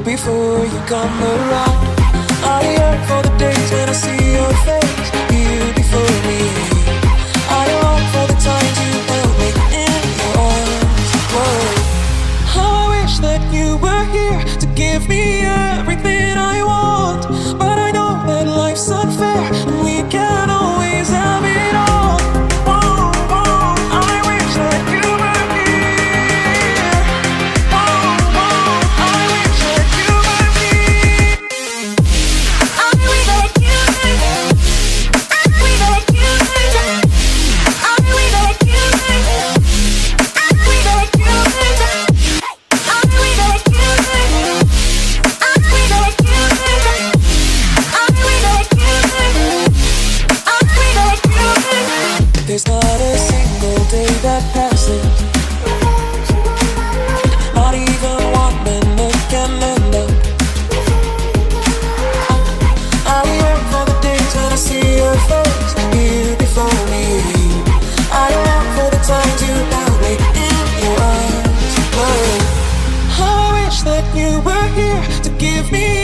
before you come around. I yearn for the days when I see your face, you before me. I long for the times you held me in your arms. Whoa. How I wish that you were here to give me everything I want, but I know that life's unfair and we can't always have it all. Whoa, whoa, I wish that you were here. Whoa, whoa, I wish that you were here. I wish that you were here. I wish that you were here. I wish that you were here. I wish that you were here. I wish that you were here. I wish that you were here. I wish that you were here. I wish that you were here. There's not a single day that passes, not even one minute can end up. I yearn for the days when I see your face, you before me. I long for the times you held me in your arms. Whoa. I wish that you were here to give me